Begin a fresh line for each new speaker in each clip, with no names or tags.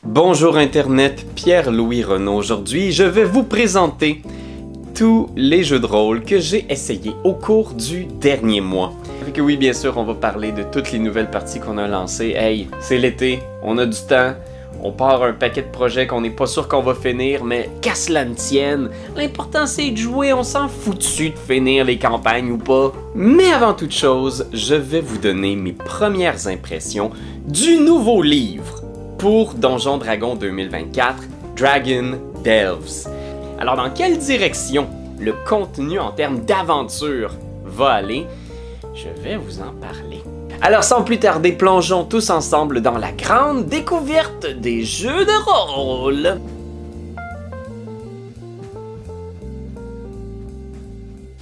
Bonjour Internet, Pierre-Louis Renaud. Aujourd'hui, je vais vous présenter tous les jeux de rôle que j'ai essayés au cours du dernier mois. Et oui, bien sûr, on va parler de toutes les nouvelles parties qu'on a lancées. Hey, c'est l'été, on a du temps, on part un paquet de projets qu'on n'est pas sûr qu'on va finir, mais qu'à cela ne tienne, l'important c'est de jouer, on s'en fout dessus de finir les campagnes ou pas. Mais avant toute chose, je vais vous donner mes premières impressions du nouveau livre pour Donjons Dragons 2024, Dragon Delves. Alors, dans quelle direction le contenu en termes d'aventure va aller? Je vais vous en parler. Alors, sans plus tarder, plongeons tous ensemble dans la grande découverte des jeux de rôle.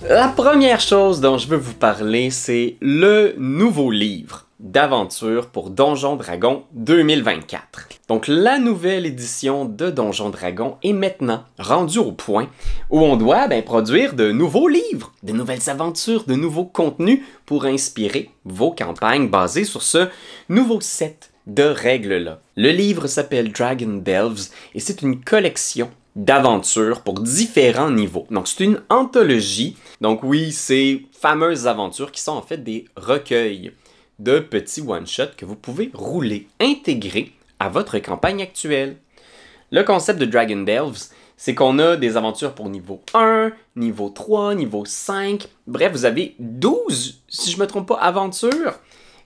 La première chose dont je veux vous parler, c'est le nouveau livre d'aventure pour Donjons Dragons 2024. Donc la nouvelle édition de Donjons Dragons est maintenant rendue au point où on doit produire de nouveaux livres, de nouvelles aventures, de nouveaux contenus pour inspirer vos campagnes basées sur ce nouveau set de règles-là. Le livre s'appelle Dragon Delves et c'est une collection d'aventures pour différents niveaux. Donc c'est une anthologie, donc oui, c'est fameuses aventures qui sont en fait des recueils de petits one-shots que vous pouvez rouler, intégrer à votre campagne actuelle. Le concept de Dragon Delves, c'est qu'on a des aventures pour niveau 1, niveau 3, niveau 5, bref, vous avez 12, si je ne me trompe pas, aventures,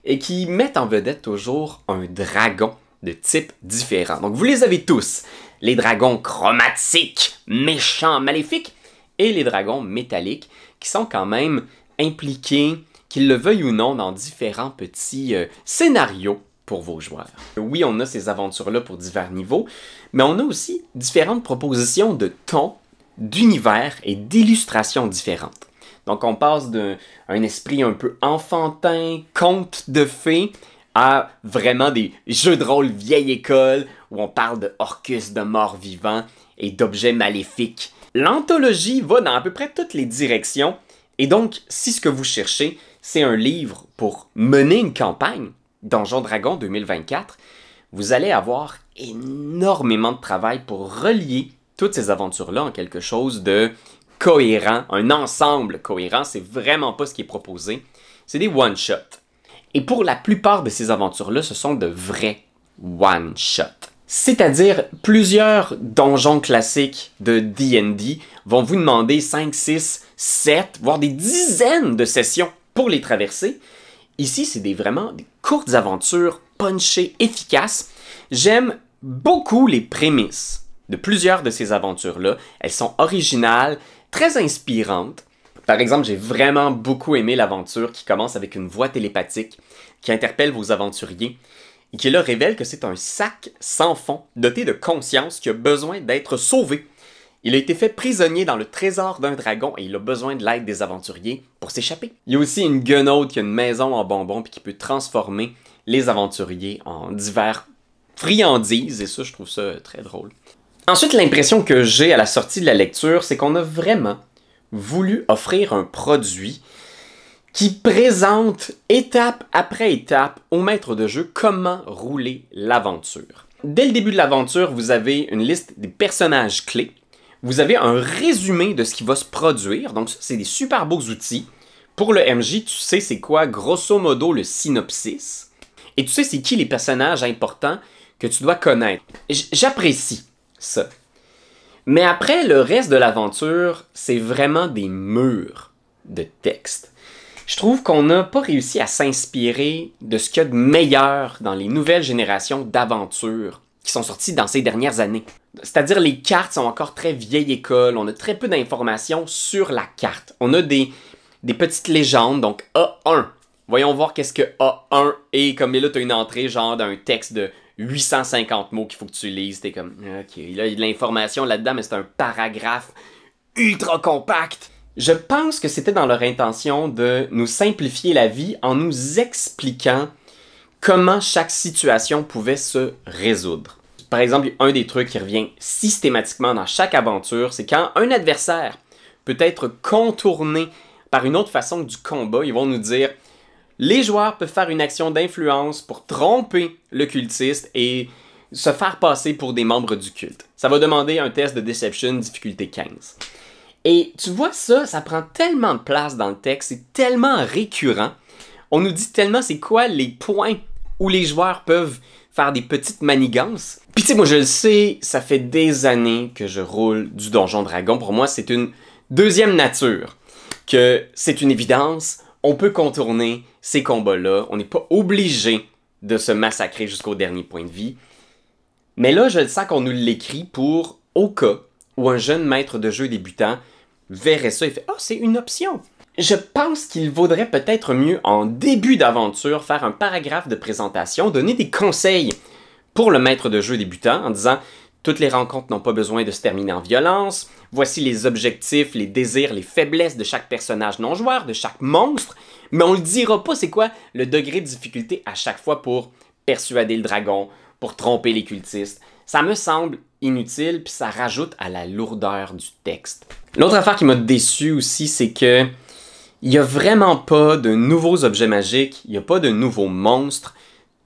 et qui mettent en vedette toujours un dragon de type différent. Donc vous les avez tous, les dragons chromatiques, méchants, maléfiques, et les dragons métalliques, qui sont quand même impliqués, qu'ils le veuillent ou non, dans différents petits scénarios pour vos joueurs. Oui, on a ces aventures-là pour divers niveaux, mais on a aussi différentes propositions de tons, d'univers et d'illustrations différentes. Donc on passe d'un esprit un peu enfantin, conte de fées, à vraiment des jeux de rôle vieille école, où on parle de Orcus de morts vivants et d'objets maléfiques. L'anthologie va dans à peu près toutes les directions, et donc si ce que vous cherchez, c'est un livre pour mener une campagne, Donjons Dragons 2024, vous allez avoir énormément de travail pour relier toutes ces aventures-là en quelque chose de cohérent, un ensemble cohérent, c'est vraiment pas ce qui est proposé, c'est des one-shots. Et pour la plupart de ces aventures-là, ce sont de vrais one-shots. C'est-à-dire, plusieurs donjons classiques de D&D vont vous demander 5, 6, 7, voire des dizaines de sessions pour les traverser. Ici, c'est vraiment des courtes aventures punchées, efficaces. J'aime beaucoup les prémices de plusieurs de ces aventures-là. Elles sont originales, très inspirantes. Par exemple, j'ai vraiment beaucoup aimé l'aventure qui commence avec une voix télépathique qui interpelle vos aventuriers et qui là révèle que c'est un sac sans fond doté de conscience qui a besoin d'être sauvé. Il a été fait prisonnier dans le trésor d'un dragon et il a besoin de l'aide des aventuriers pour s'échapper. Il y a aussi une guenaude qui a une maison en bonbons et qui peut transformer les aventuriers en divers friandises et ça, je trouve ça très drôle. Ensuite, l'impression que j'ai à la sortie de la lecture, c'est qu'on a vraiment voulu offrir un produit qui présente étape après étape au maître de jeu comment rouler l'aventure. Dès le début de l'aventure, vous avez une liste des personnages clés. Vous avez un résumé de ce qui va se produire, donc c'est des super beaux outils. Pour le MJ, tu sais c'est quoi grosso modo le synopsis, et tu sais c'est qui les personnages importants que tu dois connaître. J'apprécie ça. Mais après, le reste de l'aventure, c'est vraiment des murs de texte. Je trouve qu'on n'a pas réussi à s'inspirer de ce qu'il y a de meilleur dans les nouvelles générations d'aventures qui sont sorties dans ces dernières années. C'est-à-dire les cartes sont encore très vieille école, on a très peu d'informations sur la carte. On a des petites légendes, donc A1. Voyons voir qu'est-ce que A1 est, comme là tu as une entrée genre d'un texte de 850 mots qu'il faut que tu lises, t'es comme, ok, là il y a de l'information là-dedans, mais c'est un paragraphe ultra compact. Je pense que c'était dans leur intention de nous simplifier la vie en nous expliquant comment chaque situation pouvait se résoudre. Par exemple, un des trucs qui revient systématiquement dans chaque aventure, c'est quand un adversaire peut être contourné par une autre façon du combat, ils vont nous dire les joueurs peuvent faire une action d'influence pour tromper le cultiste et se faire passer pour des membres du culte. Ça va demander un test de Deception difficulté 15. Et tu vois ça prend tellement de place dans le texte, c'est tellement récurrent. On nous dit tellement c'est quoi les points où les joueurs peuvent faire des petites manigances. Puis tu sais, moi je le sais, ça fait des années que je roule du Donjon Dragon. Pour moi, c'est une deuxième nature. Que c'est une évidence, on peut contourner ces combats-là. On n'est pas obligé de se massacrer jusqu'au dernier point de vie. Mais là, je le sens qu'on nous l'écrit pour, au cas où un jeune maître de jeu débutant verrait ça et fait « Ah, oh, c'est une option ». Je pense qu'il vaudrait peut-être mieux, en début d'aventure, faire un paragraphe de présentation, donner des conseils pour le maître de jeu débutant en disant « Toutes les rencontres n'ont pas besoin de se terminer en violence. Voici les objectifs, les désirs, les faiblesses de chaque personnage non-joueur, de chaque monstre. » Mais on ne le dira pas c'est quoi le degré de difficulté à chaque fois pour persuader le dragon, pour tromper les cultistes. Ça me semble inutile, puis ça rajoute à la lourdeur du texte. L'autre affaire qui m'a déçu aussi, c'est que il n'y a vraiment pas de nouveaux objets magiques, il n'y a pas de nouveaux monstres.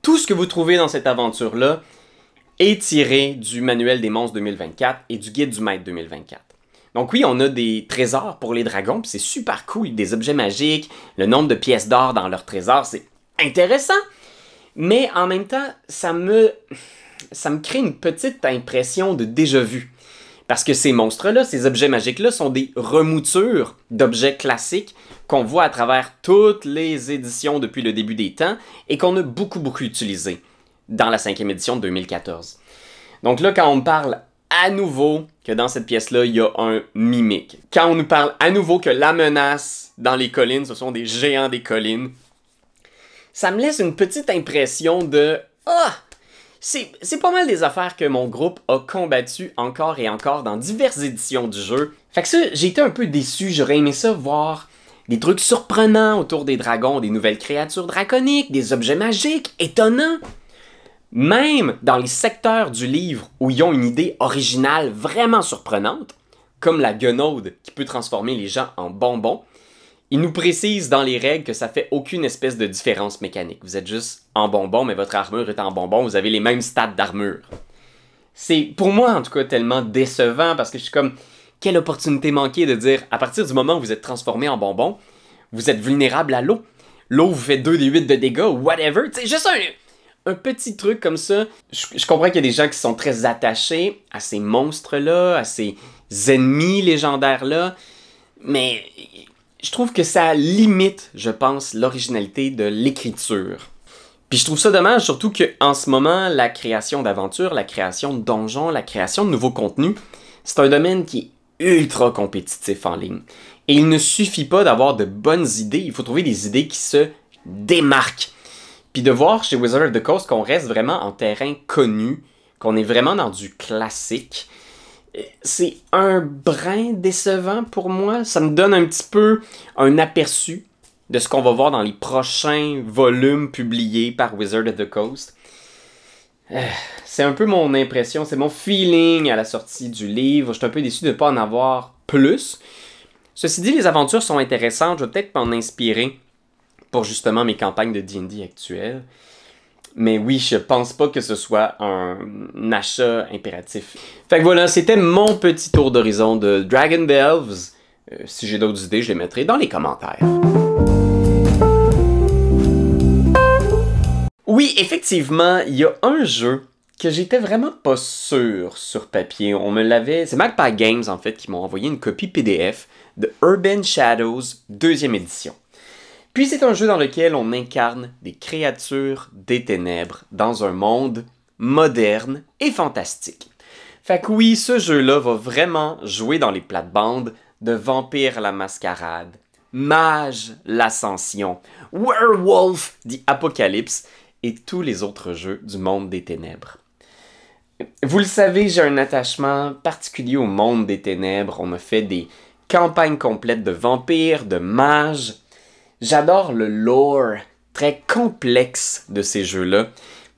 Tout ce que vous trouvez dans cette aventure-là est tiré du Manuel des monstres 2024 et du Guide du Maître 2024. Donc oui, on a des trésors pour les dragons, puis c'est super cool, des objets magiques, le nombre de pièces d'or dans leurs trésors, c'est intéressant. Mais en même temps, ça me crée une petite impression de déjà-vu. Parce que ces monstres-là, ces objets magiques-là, sont des remoutures d'objets classiques qu'on voit à travers toutes les éditions depuis le début des temps et qu'on a beaucoup utilisé dans la 5e édition de 2014. Donc là, quand on me parle à nouveau que dans cette pièce-là, il y a un mimique. Quand on nous parle à nouveau que la menace dans les collines, ce sont des géants des collines, ça me laisse une petite impression de « Ah! C'est pas mal des affaires que mon groupe a combattu encore et encore dans diverses éditions du jeu. » Fait que ça, j'ai été un peu déçu, j'aurais aimé ça voir des trucs surprenants autour des dragons, des nouvelles créatures draconiques, des objets magiques, étonnants. Même dans les secteurs du livre où ils ont une idée originale vraiment surprenante, comme la guenaude qui peut transformer les gens en bonbons, ils nous précisent dans les règles que ça fait aucune espèce de différence mécanique. Vous êtes juste en bonbon, mais votre armure est en bonbon, vous avez les mêmes stats d'armure. C'est, pour moi en tout cas, tellement décevant parce que je suis comme, quelle opportunité manquée de dire, à partir du moment où vous êtes transformé en bonbon, vous êtes vulnérable à l'eau. L'eau vous fait 2d8 de dégâts ou whatever, tu sais, juste un petit truc comme ça. Je comprends qu'il y a des gens qui sont très attachés à ces monstres-là, à ces ennemis légendaires-là, mais je trouve que ça limite, je pense, l'originalité de l'écriture. Puis je trouve ça dommage, surtout qu'en ce moment, la création d'aventures, la création de donjons, la création de nouveaux contenus, c'est un domaine qui est ultra compétitif en ligne. Et il ne suffit pas d'avoir de bonnes idées, il faut trouver des idées qui se démarquent. Puis de voir chez Wizards of the Coast qu'on reste vraiment en terrain connu, qu'on est vraiment dans du classique, c'est un brin décevant pour moi. Ça me donne un petit peu un aperçu de ce qu'on va voir dans les prochains volumes publiés par Wizards of the Coast. C'est un peu mon impression, c'est mon feeling à la sortie du livre. Je suis un peu déçu de ne pas en avoir plus. Ceci dit, les aventures sont intéressantes. Je vais peut-être m'en inspirer pour justement mes campagnes de D&D actuelles. Mais oui, je pense pas que ce soit un achat impératif. Fait que voilà, c'était mon petit tour d'horizon de Dragon Delves. Si j'ai d'autres idées, je les mettrai dans les commentaires. Oui, effectivement, il y a un jeu que j'étais vraiment pas sûr sur papier. On me l'avait... C'est Magpie Games, en fait, qui m'ont envoyé une copie PDF de Urban Shadows 2e édition. Puis c'est un jeu dans lequel on incarne des créatures des ténèbres dans un monde moderne et fantastique. Fait que oui, ce jeu-là va vraiment jouer dans les plates-bandes de Vampire la Mascarade, Mage l'Ascension, Werewolf the Apocalypse et tous les autres jeux du monde des ténèbres. Vous le savez, j'ai un attachement particulier au monde des ténèbres. On a fait des campagnes complètes de vampires, de mages. J'adore le lore très complexe de ces jeux-là,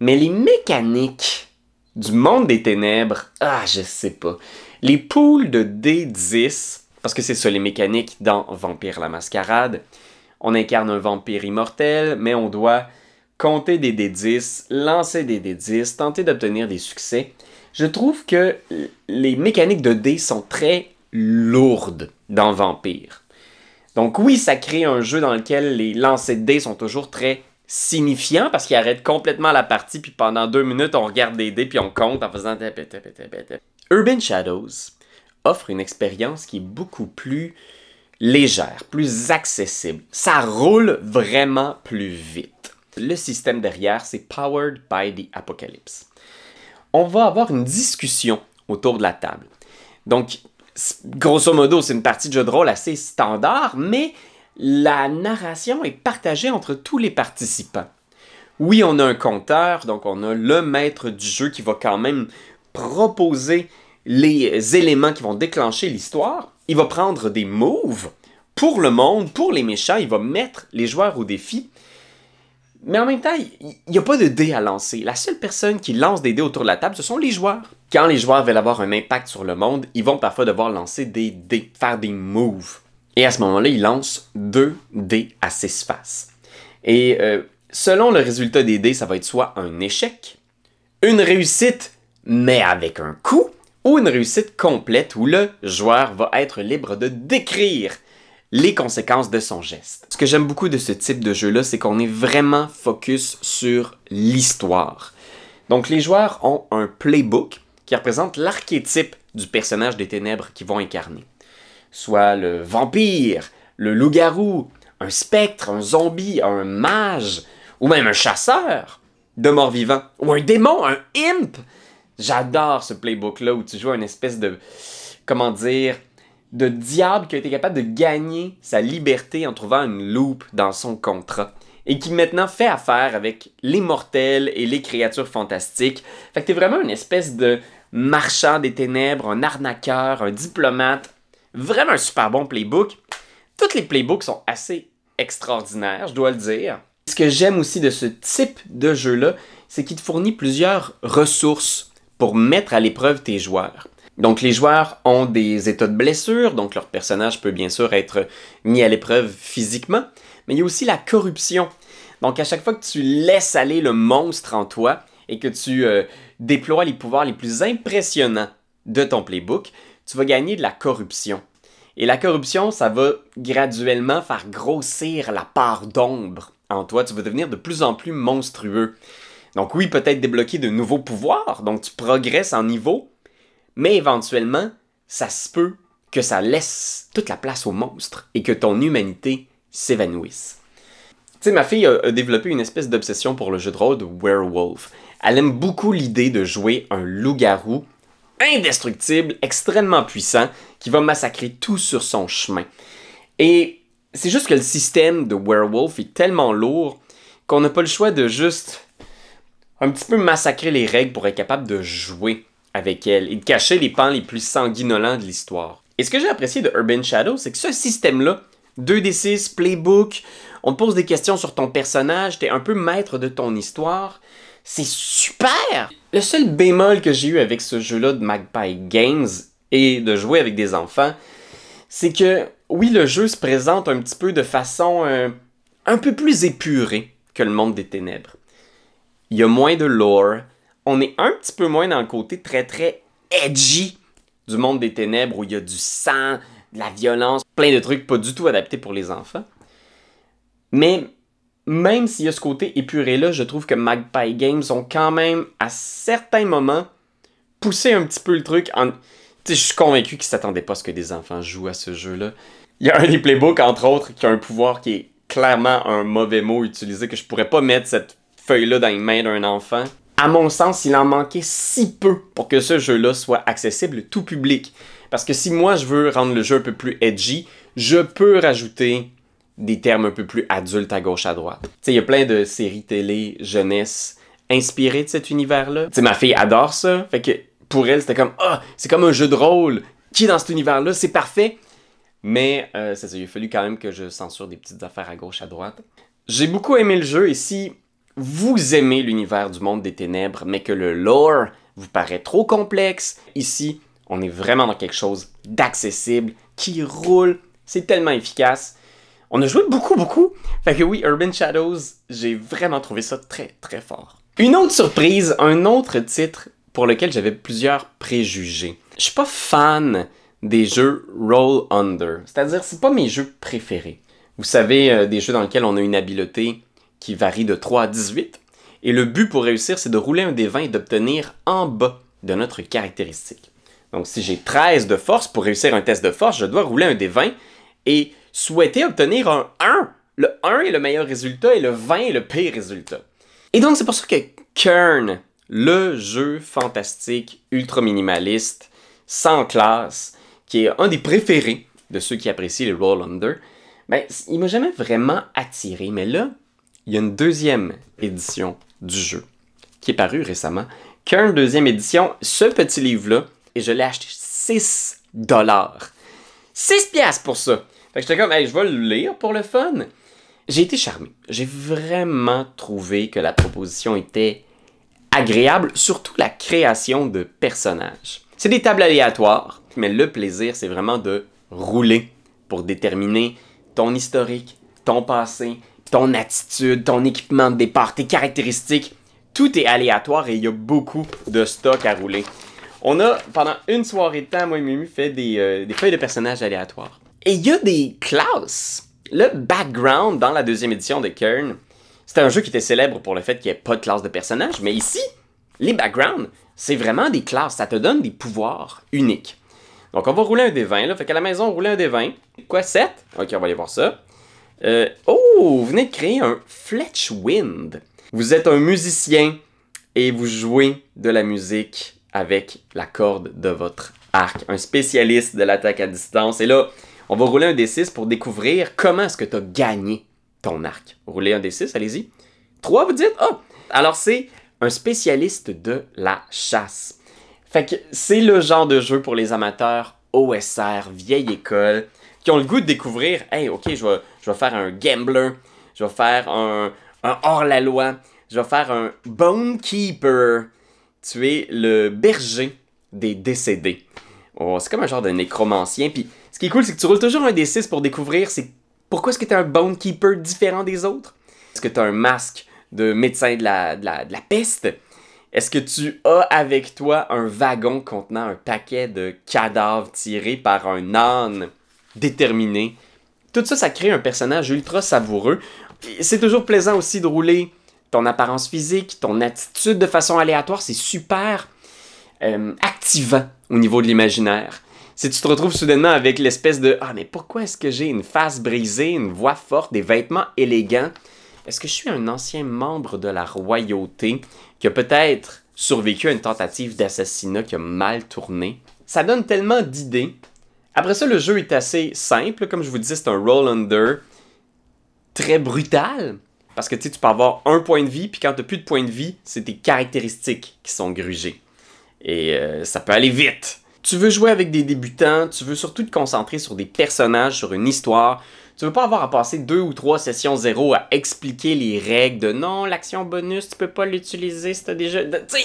mais les mécaniques du monde des ténèbres, je sais pas. Les poules de D10, parce que c'est ça les mécaniques dans Vampire la Mascarade, on incarne un vampire immortel, mais on doit compter des D10, lancer des D10, tenter d'obtenir des succès. Je trouve que les mécaniques de dés sont très lourdes dans Vampire. Donc oui, ça crée un jeu dans lequel les lancers de dés sont toujours très signifiants parce qu'ils arrêtent complètement la partie puis pendant 2 minutes, on regarde des dés puis on compte en faisant... Urban Shadows offre une expérience qui est beaucoup plus légère, plus accessible. Ça roule vraiment plus vite. Le système derrière, c'est Powered by the Apocalypse. On va avoir une discussion autour de la table. Donc, grosso modo, c'est une partie de jeu de rôle assez standard, mais la narration est partagée entre tous les participants. Oui, on a un compteur, donc on a le maître du jeu qui va quand même proposer les éléments qui vont déclencher l'histoire. Il va prendre des moves pour le monde, pour les méchants, il va mettre les joueurs au défi. Mais en même temps, il n'y a pas de dés à lancer. La seule personne qui lance des dés autour de la table, ce sont les joueurs. Quand les joueurs veulent avoir un impact sur le monde, ils vont parfois devoir lancer des dés, faire des moves. Et à ce moment-là, ils lancent 2 dés à 6 faces. Et selon le résultat des dés, ça va être soit un échec, une réussite, mais avec un coup, ou une réussite complète où le joueur va être libre de décrire les conséquences de son geste. Ce que j'aime beaucoup de ce type de jeu-là, c'est qu'on est vraiment focus sur l'histoire. Donc les joueurs ont un playbook qui représente l'archétype du personnage des ténèbres qu'ils vont incarner. Soit le vampire, le loup-garou, un spectre, un zombie, un mage, ou même un chasseur de morts-vivants, ou un démon, un imp. J'adore ce playbook-là où tu joues une espèce de, comment dire, de diable qui a été capable de gagner sa liberté en trouvant une loupe dans son contrat et qui maintenant fait affaire avec les mortels et les créatures fantastiques. Fait que t'es vraiment une espèce de marchand des ténèbres, un arnaqueur, un diplomate. Vraiment un super bon playbook. Tous les playbooks sont assez extraordinaires, je dois le dire. Ce que j'aime aussi de ce type de jeu-là, c'est qu'il te fournit plusieurs ressources pour mettre à l'épreuve tes joueurs. Donc les joueurs ont des états de blessure, donc leur personnage peut bien sûr être mis à l'épreuve physiquement, mais il y a aussi la corruption. Donc à chaque fois que tu laisses aller le monstre en toi et que tu déploies les pouvoirs les plus impressionnants de ton playbook, tu vas gagner de la corruption. Et la corruption, ça va graduellement faire grossir la part d'ombre en toi. Tu vas devenir de plus en plus monstrueux. Donc oui, peut-être débloquer de nouveaux pouvoirs, donc tu progresses en niveau, mais éventuellement, ça se peut que ça laisse toute la place aux monstres et que ton humanité s'évanouisse. Tu sais, ma fille a développé une espèce d'obsession pour le jeu de rôle de Werewolf. Elle aime beaucoup l'idée de jouer un loup-garou indestructible, extrêmement puissant, qui va massacrer tout sur son chemin. Et c'est juste que le système de Werewolf est tellement lourd qu'on n'a pas le choix de juste un petit peu massacrer les règles pour être capable de jouer avec elle et de cacher les pans les plus sanguinolents de l'histoire. Et ce que j'ai apprécié de Urban Shadows, c'est que ce système-là, 2d6, playbook, on te pose des questions sur ton personnage, t'es un peu maître de ton histoire, c'est super! Le seul bémol que j'ai eu avec ce jeu-là de Magpie Games et de jouer avec des enfants, c'est que, oui, le jeu se présente un petit peu de façon un peu plus épurée que le monde des ténèbres. Il y a moins de lore, on est un petit peu moins dans le côté très très edgy du monde des ténèbres où il y a du sang, de la violence, plein de trucs pas du tout adaptés pour les enfants. Mais même s'il y a ce côté épuré-là, je trouve que Magpie Games ont quand même, à certains moments, poussé un petit peu le truc. Je suis convaincu qu'ils ne s'attendaient pas à ce que des enfants jouent à ce jeu-là. Il y a un des playbooks, entre autres, qui a un pouvoir qui est clairement un mauvais mot utilisé, que je pourrais pas mettre cette feuille-là dans les mains d'un enfant. À mon sens, il en manquait si peu pour que ce jeu-là soit accessible tout public. Parce que si moi je veux rendre le jeu un peu plus edgy, je peux rajouter des termes un peu plus adultes à gauche à droite. Tu sais, il y a plein de séries télé, jeunesse, inspirées de cet univers-là. Tu sais, ma fille adore ça, fait que pour elle, c'était comme « Ah, c'est comme un jeu de rôle qui est dans cet univers-là, c'est parfait! » Mais c'est ça, il a fallu quand même que je censure des petites affaires à gauche à droite. J'ai beaucoup aimé le jeu, et si vous aimez l'univers du monde des ténèbres, mais que le lore vous paraît trop complexe, ici, on est vraiment dans quelque chose d'accessible, qui roule, c'est tellement efficace. On a joué beaucoup. Fait que oui, Urban Shadows, j'ai vraiment trouvé ça très fort. Une autre surprise, un autre titre pour lequel j'avais plusieurs préjugés. Je suis pas fan des jeux Roll Under, c'est-à-dire c'est pas mes jeux préférés. Vous savez, des jeux dans lesquels on a une habileté qui varie de 3 à 18, et le but pour réussir, c'est de rouler un des 20 et d'obtenir en bas de notre caractéristique. Donc si j'ai 13 de force, pour réussir un test de force, je dois rouler un des 20 et souhaiter obtenir un 1. Le 1 est le meilleur résultat et le 20 est le pire résultat. Et donc c'est pour ça que Kern, le jeu fantastique, ultra minimaliste, sans classe, qui est un des préférés de ceux qui apprécient les Roll Under, ben, il m'a jamais vraiment attiré. Mais là, il y a une deuxième édition du jeu qui est parue récemment. Kern deuxième édition, ce petit livre-là, et je l'ai acheté 6 $. 6 piastres pour ça. Fait que j'étais comme, hey, je vais le lire pour le fun. J'ai été charmé. J'ai vraiment trouvé que la proposition était agréable, surtout la création de personnages. C'est des tables aléatoires, mais le plaisir, c'est vraiment de rouler pour déterminer ton historique, ton passé, ton attitude, ton équipement de départ, tes caractéristiques. Tout est aléatoire et il y a beaucoup de stock à rouler. On a, pendant une soirée de temps, moi et Mimi, fait des feuilles de personnages aléatoires. Et il y a des classes. Le background dans la deuxième édition de Kern, c'était un jeu qui était célèbre pour le fait qu'il n'y ait pas de classe de personnages, mais ici, les backgrounds, c'est vraiment des classes. Ça te donne des pouvoirs uniques. Donc, on va rouler un des 20, là. Fait qu'à la maison, on roule un des 20. Quoi, 7? Ok, on va aller voir ça. Vous venez de créer un Fletchwind. Vous êtes un musicien et vous jouez de la musique avec la corde de votre arc. Un spécialiste de l'attaque à distance. Et là, on va rouler un D6 pour découvrir comment est-ce que tu as gagné ton arc. Roulez un D6, allez-y. 3, vous dites? Ah! Alors, c'est un spécialiste de la chasse. Fait que c'est le genre de jeu pour les amateurs OSR, vieille école, qui ont le goût de découvrir, hey, ok, je vais faire un gambler, je vais faire un hors-la-loi, je vais faire un bone keeper. Tu es le berger des décédés. Oh, c'est comme un genre de nécromancien. Puis ce qui est cool, c'est que tu roules toujours un D6 pour découvrir c'est pourquoi est-ce que tu es un bone keeper différent des autres. Est-ce que tu as un masque de médecin de la peste? Est-ce que tu as avec toi un wagon contenant un paquet de cadavres tirés par un âne déterminé? Tout ça, ça crée un personnage ultra savoureux. C'est toujours plaisant aussi de rouler ton apparence physique, ton attitude de façon aléatoire. C'est super activant au niveau de l'imaginaire. Si tu te retrouves soudainement avec l'espèce de « Ah, mais pourquoi est-ce que j'ai une face brisée, une voix forte, des vêtements élégants? Est-ce que je suis un ancien membre de la royauté qui a peut-être survécu à une tentative d'assassinat qui a mal tourné? » Ça donne tellement d'idées. Après ça, le jeu est assez simple. Comme je vous disais, c'est un roll under très brutal. Parce que tu peux avoir un point de vie, puis quand tu n'as plus de point de vie, c'est tes caractéristiques qui sont grugées. Et ça peut aller vite. Tu veux jouer avec des débutants, tu veux surtout te concentrer sur des personnages, sur une histoire. Tu veux pas avoir à passer 2 ou 3 sessions 0 à expliquer les règles de non, l'action bonus, tu peux pas l'utiliser si t'as déjà... Tu sais,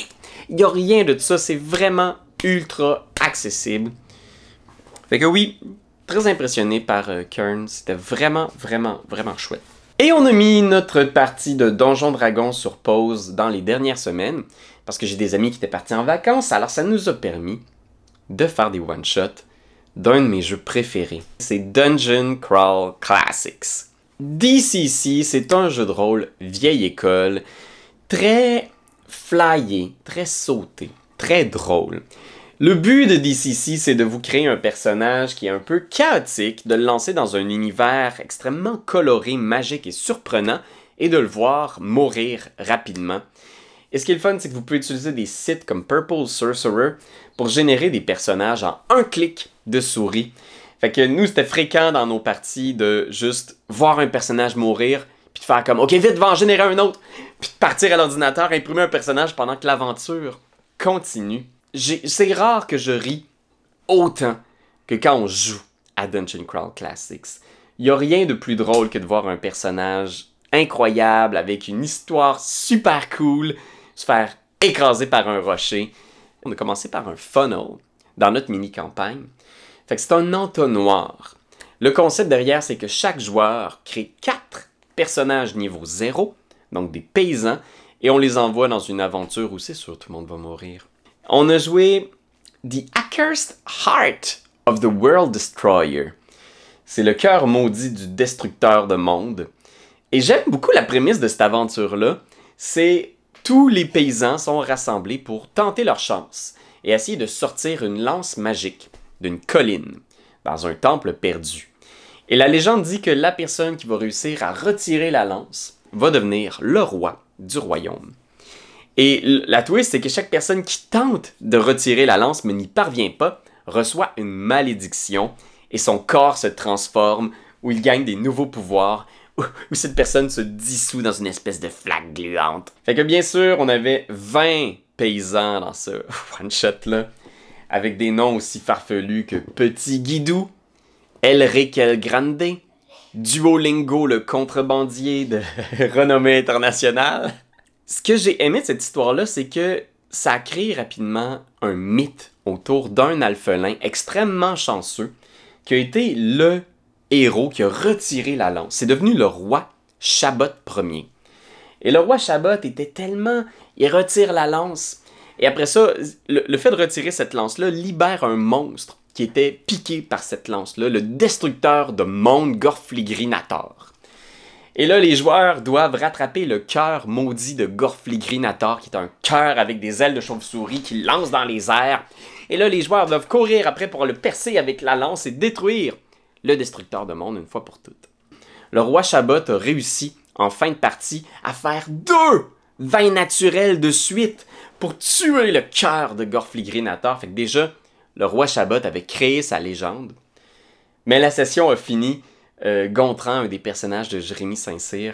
il n'y a rien de ça, c'est vraiment ultra accessible. Fait que oui, très impressionné par Kern, c'était vraiment chouette. Et on a mis notre partie de Donjon Dragon sur pause dans les dernières semaines, parce que j'ai des amis qui étaient partis en vacances, alors ça nous a permis de faire des one-shots d'un de mes jeux préférés. C'est Dungeon Crawl Classics. DCC, c'est un jeu de rôle vieille école, très flyé, très sauté, très drôle. Le but de DCC, c'est de vous créer un personnage qui est un peu chaotique, de le lancer dans un univers extrêmement coloré, magique et surprenant, et de le voir mourir rapidement. Et ce qui est le fun, c'est que vous pouvez utiliser des sites comme Purple Sorcerer pour générer des personnages en un clic de souris. Fait que nous, c'était fréquent dans nos parties de juste voir un personnage mourir, puis de faire comme « Ok, vite, va en générer un autre! » Puis de partir à l'ordinateur, imprimer un personnage pendant que l'aventure continue. C'est rare que je ris autant que quand on joue à Dungeon Crawl Classics. Il n'y a rien de plus drôle que de voir un personnage incroyable avec une histoire super cool se faire écraser par un rocher. On a commencé par un funnel dans notre mini-campagne. Fait que c'est un entonnoir Le concept derrière, c'est que chaque joueur crée 4 personnages niveau 0, donc des paysans, et on les envoie dans une aventure où c'est sûr tout le monde va mourir. On a joué The Accursed Heart of the World Destroyer. C'est le cœur maudit du destructeur de monde. Et j'aime beaucoup la prémisse de cette aventure-là. C'est tous les paysans sont rassemblés pour tenter leur chance et essayer de sortir une lance magique d'une colline dans un temple perdu. Et la légende dit que la personne qui va réussir à retirer la lance va devenir le roi du royaume. Et la twist, c'est que chaque personne qui tente de retirer la lance mais n'y parvient pas reçoit une malédiction et son corps se transforme, où il gagne des nouveaux pouvoirs, où cette personne se dissout dans une espèce de flaque gluante. Fait que bien sûr, on avait 20 paysans dans ce one-shot-là, avec des noms aussi farfelus que Petit Guidou, Elric El Grande, Duolingo le contrebandier de renommée internationale. Ce que j'ai aimé de cette histoire-là, c'est que ça a créé rapidement un mythe autour d'un alphelin extrêmement chanceux qui a été le héros qui a retiré la lance. C'est devenu le roi Chabot Ier. Et le roi Chabot était tellement... Il retire la lance. Et après ça, le fait de retirer cette lance-là libère un monstre qui était piqué par cette lance-là, le destructeur de monde Gorfligrinator. Et là, les joueurs doivent rattraper le cœur maudit de Gorfligrinator, qui est un cœur avec des ailes de chauve-souris qui lance dans les airs. Et là, les joueurs doivent courir après pour le percer avec la lance et détruire le destructeur de monde une fois pour toutes. Le roi Chabot a réussi, en fin de partie, à faire 2 vins naturels de suite pour tuer le cœur de Gorfligrinator. Fait que déjà, le roi Chabot avait créé sa légende. Mais la session a fini. Gontran, un des personnages de Jérémy Saint-Cyr,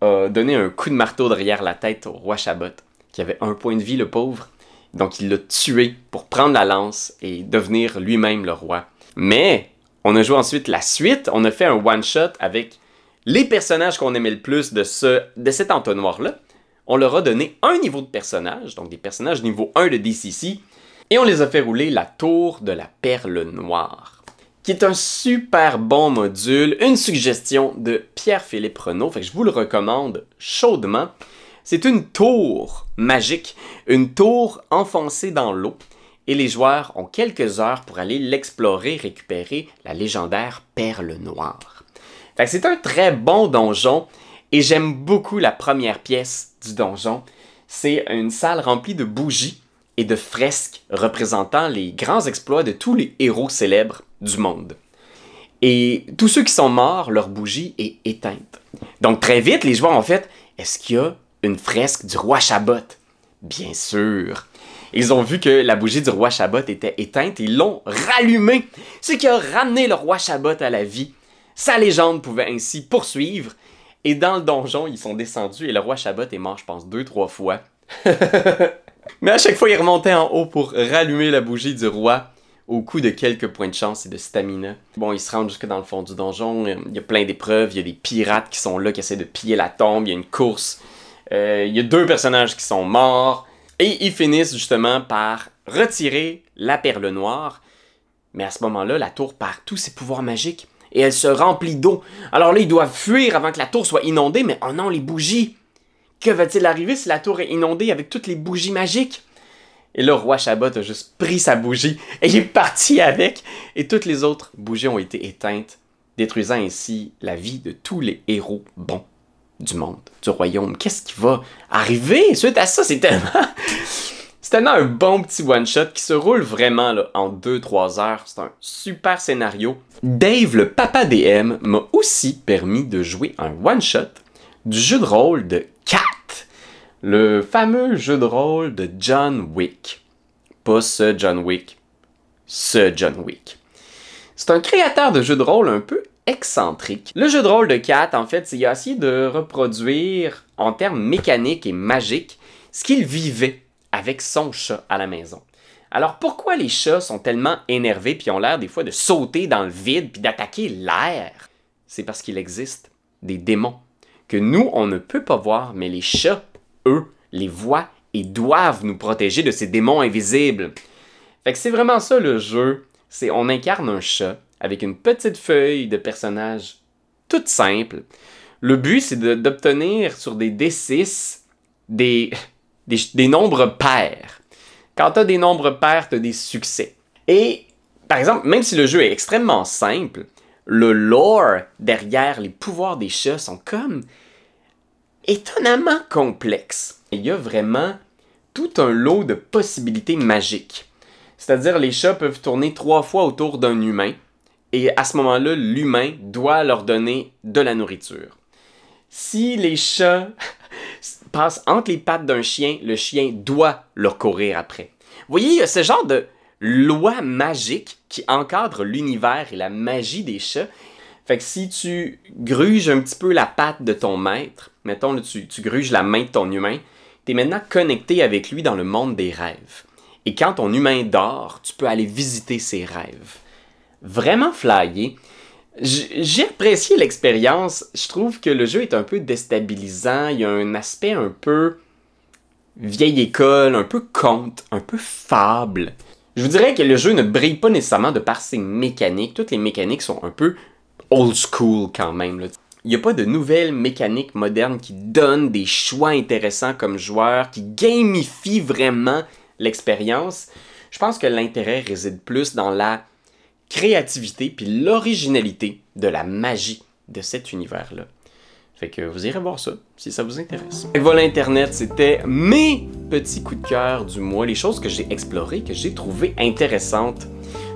a donné un coup de marteau derrière la tête au roi Chabot, qui avait 1 point de vie, le pauvre. Donc il l'a tué pour prendre la lance et devenir lui-même le roi. Mais on a joué ensuite la suite, on a fait un one-shot avec les personnages qu'on aimait le plus de cet entonnoir-là. On leur a donné un niveau de personnage, donc des personnages niveau 1 de DCC, et on les a fait rouler la tour de la perle noire, qui est un super bon module, une suggestion de Pierre-Philippe Renaud, fait que je vous le recommande chaudement. C'est une tour magique, une tour enfoncée dans l'eau, et les joueurs ont quelques heures pour aller l'explorer, récupérer la légendaire perle noire. Fait que c'est un très bon donjon, et j'aime beaucoup la première pièce du donjon. C'est une salle remplie de bougies et de fresques représentant les grands exploits de tous les héros célèbres du monde. Et tous ceux qui sont morts, leur bougie est éteinte. Donc très vite, les joueurs ont fait « Est-ce qu'il y a une fresque du roi Chabot? » Bien sûr. Ils ont vu que la bougie du roi Chabot était éteinte et ils l'ont rallumée, ce qui a ramené le roi Chabot à la vie. Sa légende pouvait ainsi poursuivre. Et dans le donjon, ils sont descendus et le roi Chabot est mort, je pense, 2-3 fois. Mais à chaque fois, il remontait en haut pour rallumer la bougie du roi au coup de quelques points de chance et de stamina. Bon, ils se rendent jusque dans le fond du donjon, il y a plein d'épreuves, il y a des pirates qui sont là, qui essaient de piller la tombe, il y a une course, il y a 2 personnages qui sont morts, et ils finissent justement par retirer la perle noire. Mais à ce moment-là, la tour perd tous ses pouvoirs magiques, et elle se remplit d'eau. Alors là, ils doivent fuir avant que la tour soit inondée, mais oh non, les bougies! Que va-t-il arriver si la tour est inondée avec toutes les bougies magiques? Et là, le roi Chabot a juste pris sa bougie et il est parti avec. Et toutes les autres bougies ont été éteintes, détruisant ainsi la vie de tous les héros bons du monde, du royaume. Qu'est-ce qui va arriver suite à ça? C'est tellement un bon petit one-shot qui se roule vraiment là, en 2-3 heures. C'est un super scénario. Dave, le papa DM, m'a aussi permis de jouer un one-shot du jeu de rôle de Cat, le fameux jeu de rôle de John Wick. Pas ce John Wick, ce John Wick. C'est un créateur de jeux de rôle un peu excentrique. Le jeu de rôle de Cat, en fait, c'est qu'il a essayé de reproduire, en termes mécaniques et magiques, ce qu'il vivait avec son chat à la maison. Alors pourquoi les chats sont tellement énervés puis ont l'air des fois de sauter dans le vide puis d'attaquer l'air? C'est parce qu'il existe des démons que nous, on ne peut pas voir, mais les chats, eux, les voient et doivent nous protéger de ces démons invisibles. Fait que c'est vraiment ça le jeu. On incarne un chat avec une petite feuille de personnages toute simple. Le but, c'est d'obtenir sur des D6 des nombres pairs. Quand tu as des nombres pairs, tu as des succès. Et, par exemple, même si le jeu est extrêmement simple, le lore derrière les pouvoirs des chats sont comme étonnamment complexes. Il y a vraiment tout un lot de possibilités magiques. C'est-à-dire, les chats peuvent tourner 3 fois autour d'un humain, et à ce moment-là, l'humain doit leur donner de la nourriture. Si les chats passent entre les pattes d'un chien, le chien doit leur courir après. Vous voyez, il y a ce genre de loi magique qui encadre l'univers et la magie des chats. Fait que si tu gruges un petit peu la patte de ton maître, mettons, là, tu gruges la main de ton humain, tu es maintenant connecté avec lui dans le monde des rêves. Et quand ton humain dort, tu peux aller visiter ses rêves. Vraiment flyé. J'ai apprécié l'expérience. Je trouve que le jeu est un peu déstabilisant. Il y a un aspect un peu vieille école, un peu conte, un peu fable. Je vous dirais que le jeu ne brille pas nécessairement de par ses mécaniques. Toutes les mécaniques sont un peu old school quand même, là. Il n'y a pas de nouvelles mécaniques modernes qui donnent des choix intéressants comme joueur, qui gamifient vraiment l'expérience. Je pense que l'intérêt réside plus dans la créativité puis l'originalité de la magie de cet univers-là. Fait que vous irez voir ça, si ça vous intéresse. Et voilà Internet, c'était mes petits coups de cœur du mois, les choses que j'ai explorées, que j'ai trouvées intéressantes.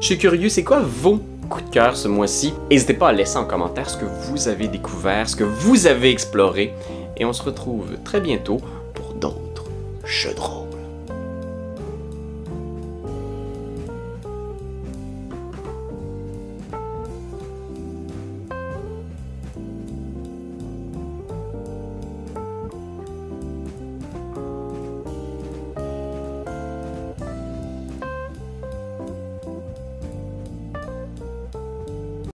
Je suis curieux, c'est quoi vos coups de cœur ce mois-ci? N'hésitez pas à laisser en commentaire ce que vous avez découvert, ce que vous avez exploré, et on se retrouve très bientôt pour d'autres jeux de rôle.